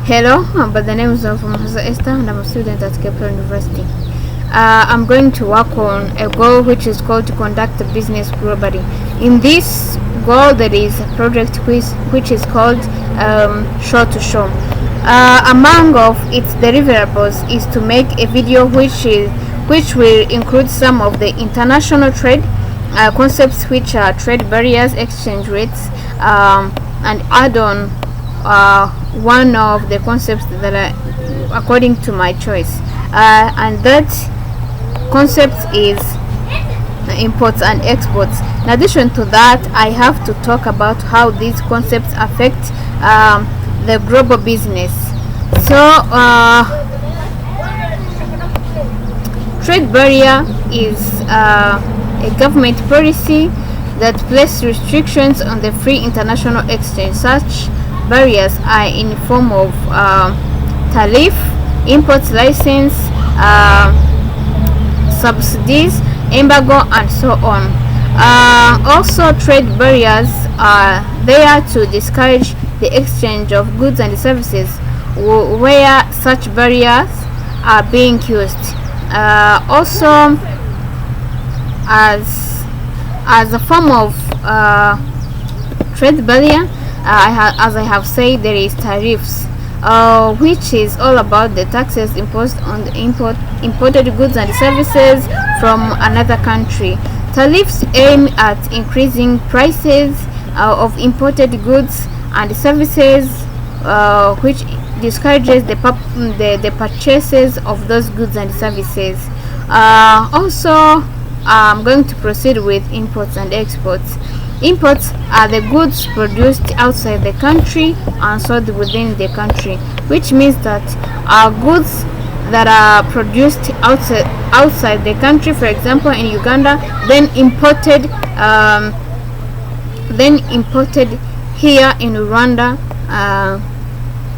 Hello, by the name is Moses Esther and I'm a student at Kepler University. I'm going to work on a goal which is called to conduct a business globally. In this goal there is a project which is called Show to Show. Among of its deliverables is to make a video which will include some of the international trade concepts, which are trade barriers, exchange rates, and add on one of the concepts that are according to my choice, and that concept is imports and exports. In addition to that, I have to talk about how these concepts affect the global business. So trade barrier is a government policy that places restrictions on the free international exchange. Such barriers are in the form of tariff, import license, subsidies, embargo, and so on. Also, trade barriers are there to discourage the exchange of goods and services where such barriers are being used. Also, as a form of trade barrier, as I have said, there is tariffs, which is all about the taxes imposed on the imported goods and services from another country. Tariffs aim at increasing prices of imported goods and services, which discourages the purchases of those goods and services. Also, I'm going to proceed with imports and exports. Imports are the goods produced outside the country and sold within the country, which means that our goods that are produced outside the country, for example in Uganda, then imported here in Rwanda,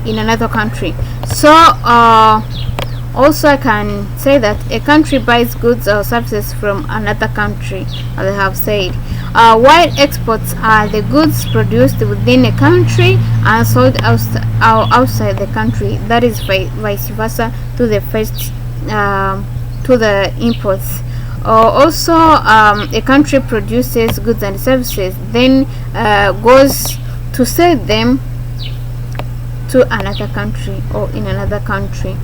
in another country. So also I can say that a country buys goods or services from another country, as I have said, while exports are the goods produced within a country and sold outside the country. That is vice versa to the first, to the imports. Also, a country produces goods and services, then goes to sell them to another country or in another country.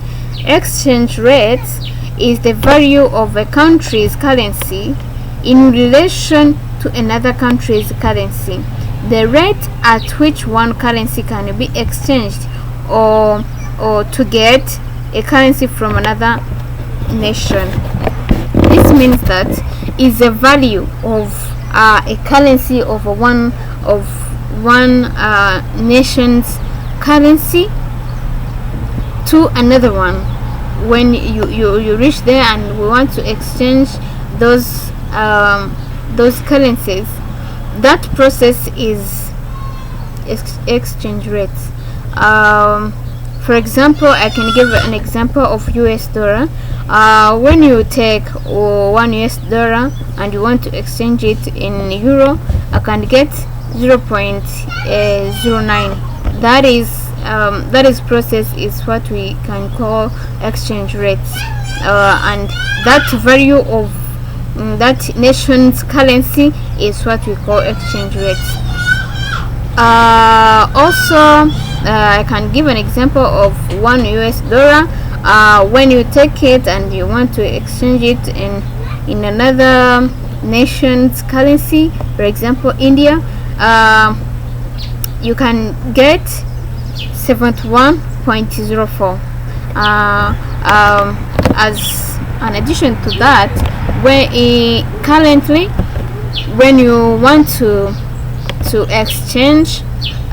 Exchange rates is the value of a country's currency in relation to another country's currency. The rate at which one currency can be exchanged or to get a currency from another nation. This means that is the value of a currency of one nation's currency to another one. When you reach there and we want to exchange those currencies, that process is exchange rates. For example, I can give an example of US dollar. When you take $1 and you want to exchange it in euro, I can get 0.09. That is process is what we can call exchange rates, and that value of that nation's currency is what we call exchange rates. Also, I can give an example of $1. When you take it and you want to exchange it in another nation's currency, for example India, you can get 71.04. As an addition to that, currently when you want to exchange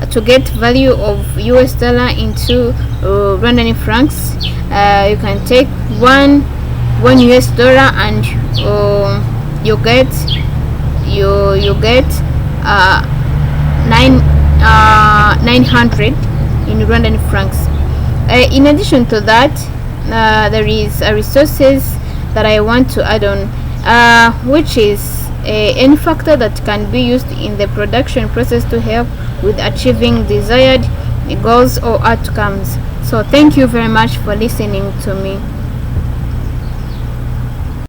to get value of US dollar into Rwandan francs, you can take one US dollar and you get 900 in Rwandan francs. In addition to that, there is resources that I want to add on, which is any factor that can be used in the production process to help with achieving desired goals or outcomes. So thank you very much for listening to me.